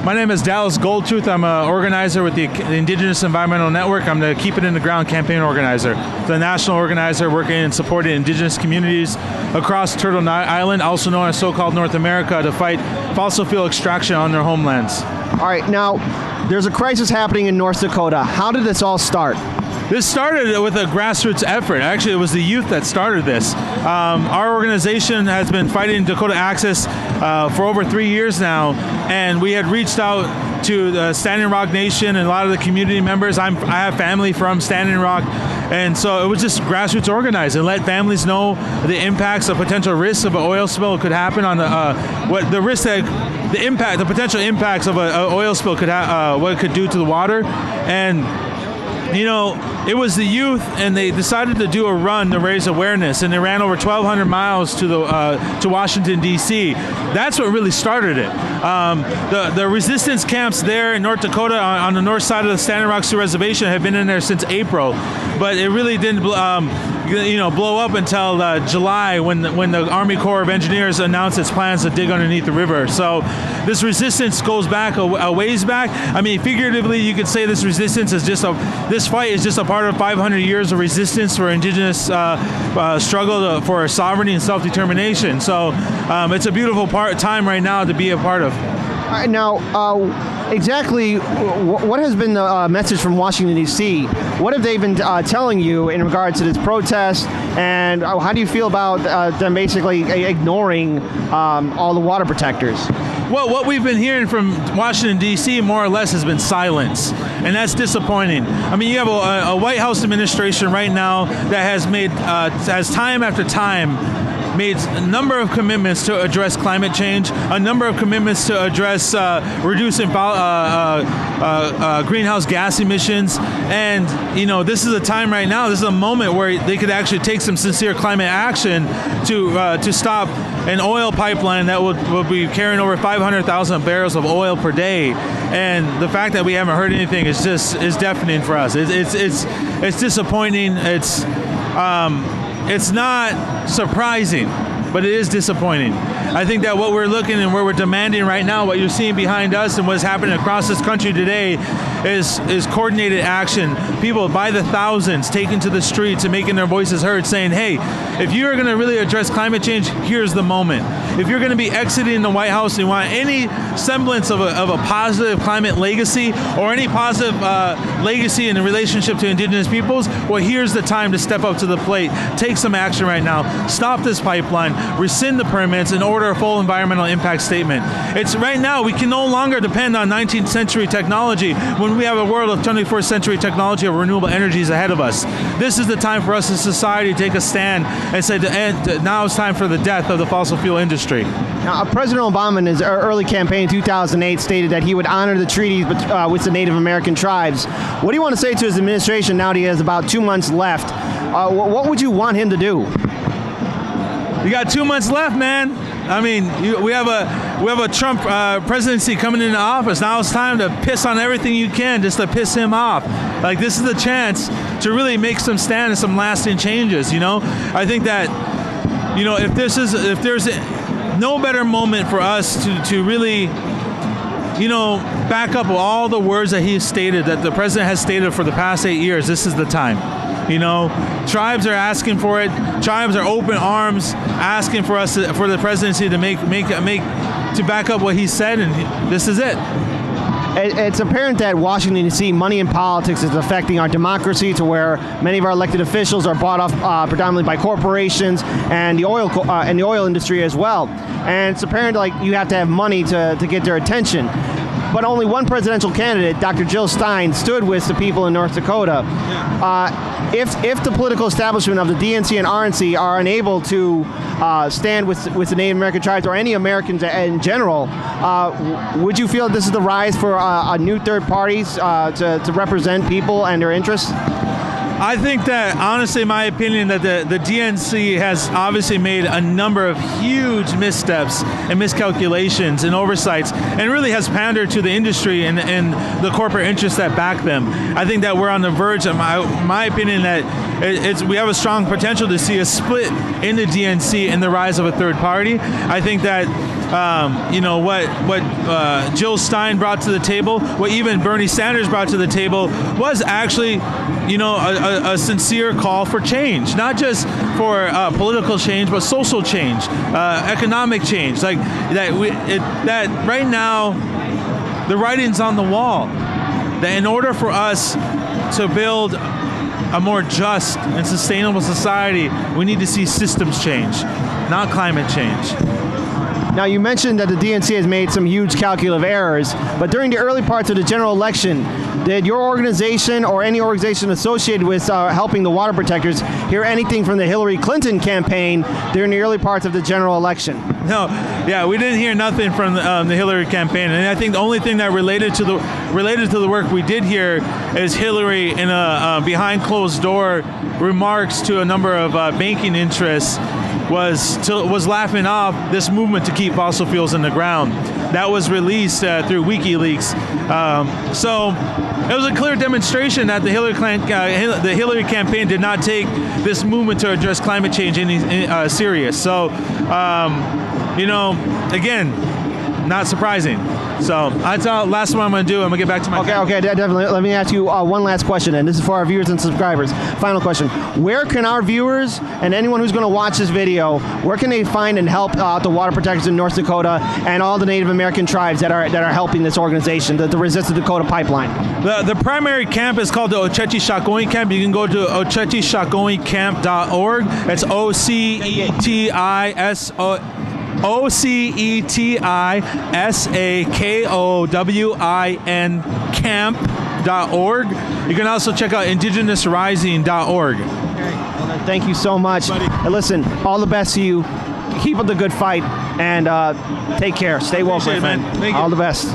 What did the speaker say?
My name is Dallas Goldtooth. I'm an organizer with the Indigenous Environmental Network. I'm the Keep It in the Ground campaign organizer, the national organizer working and supporting indigenous communities across Turtle Island, also known as so-called North America, to fight fossil fuel extraction on their homelands. All right, now there's a crisis happening in North Dakota. How did this all start? This started with a grassroots effort. Actually, it was the youth that started this. Our organization has been fighting Dakota Access for over 3 years now, and we had reached out to the Standing Rock Nation and a lot of the community members. I have family from Standing Rock, and so it was just grassroots organized and let families know the impacts, the potential risks of an oil spill could happen on the potential impacts of an oil spill could what it could do to the water. And you know, it was the youth, and they decided to do a run to raise awareness, and they ran over 1,200 miles to Washington, D.C. That's what really started it. The resistance camps there in North Dakota on the north side of the Standing Rock Sioux Reservation have been in there since April, but it really didn't blow up until July when the Army Corps of Engineers announced its plans to dig underneath the river. So this resistance goes back a ways back. I mean, figuratively, you could say this resistance is this fight is just a part of 500 years of resistance for indigenous struggle for sovereignty and self-determination. So it's a beautiful time right now to be a part of. All right, now, exactly what has been the message from Washington, D.C.? What have they been telling you in regards to this protest, and how do you feel about them basically ignoring all the water protectors? Well, what we've been hearing from Washington, D.C. more or less has been silence, and that's disappointing. I mean, you have a White House administration right now that has time after time made a number of commitments to address climate change, a number of commitments to address reducing greenhouse gas emissions, and you know, this is a time right now, this is a moment where they could actually take some sincere climate action to stop an oil pipeline that will be carrying over 500,000 barrels of oil per day. And the fact that we haven't heard anything is deafening for us. It's disappointing. It's not surprising, but it is disappointing. I think that what we're looking and what we're demanding right now, what you're seeing behind us and what's happening across this country today is coordinated action. People by the thousands taking to the streets and making their voices heard, saying, hey, if you're going to really address climate change, here's the moment. If you're going to be exiting the White House and you want any semblance of a positive climate legacy or any positive legacy in the relationship to indigenous peoples, well, here's the time to step up to the plate. Take some action right now. Stop this pipeline. Rescind the permits and order a full environmental impact statement. It's right now, we can no longer depend on 19th century technology when we have a world of 21st century technology of renewable energies ahead of us. This is the time for us as society to take a stand and say now it's time for the death of the fossil fuel industry. Now, President Obama in his early campaign in 2008 stated that he would honor the treaties with the Native American tribes. What do you want to say to his administration now that he has about 2 months left? What would you want him to do? You got 2 months left, man. I mean, we have a Trump presidency coming into office. Now it's time to piss on everything you can just to piss him off. Like, this is the chance to really make some stand and some lasting changes, you know? I think that, you know, if there's no better moment for us to really, you know, back up all the words that he stated, that the president has stated for the past 8 years, this is the time. You know, tribes are asking for it. Tribes are open arms, asking for us for the presidency to to back up what he said, and this is it. It's apparent that Washington, D.C. money in politics is affecting our democracy to where many of our elected officials are bought off predominantly by corporations and the oil industry as well. And it's apparent like you have to have money to get their attention. But only one presidential candidate, Dr. Jill Stein, stood with the people in North Dakota. If the political establishment of the DNC and RNC are unable to stand with the Native American tribes or any Americans in general, would you feel this is the rise for a new third parties to represent people and their interests? I think that, honestly, in my opinion, that the DNC has obviously made a number of huge missteps and miscalculations and oversights, and really has pandered to the industry and the corporate interests that back them. I think that we're on the verge, of my opinion, that we have a strong potential to see a split in the DNC and the rise of a third party. I think that what Jill Stein brought to the table, what even Bernie Sanders brought to the table, was actually, a sincere call for change, not just for political change, but social change, economic change. Like that right now, the writing's on the wall. That in order for us to build a more just and sustainable society, we need to see systems change, not climate change. Now, you mentioned that the DNC has made some huge calculative errors, but during the early parts of the general election, did your organization or any organization associated with helping the water protectors hear anything from the Hillary Clinton campaign during the early parts of the general election? No, yeah, we didn't hear nothing from the Hillary campaign, and I think the only thing that related to the work we did hear is Hillary in a behind closed door remarks to a number of banking interests was laughing off this movement to keep fossil fuels in the ground. That was released through WikiLeaks. So it was a clear demonstration that the Hillary campaign did not take this movement to address climate change any serious. So, again, not surprising. So that's the last one I'm going to do. I'm going to get back to my Okay, definitely. Let me ask you one last question, and this is for our viewers and subscribers. Final question. Where can our viewers and anyone who's going to watch this video, where can they find and help the water protectors in North Dakota and all the Native American tribes that are helping this organization, the Resist the Dakota Pipeline? The primary camp is called the Oceti-Sakowin Camp. You can go to oceti-sakowin.org. It's OCETISAKOWIN camp.org. You can also check out indigenousrising.org. Well, thank you so much. And listen, all the best to you. Keep up the good fight and take care. Stay woke, my friend. Thank you. All the best.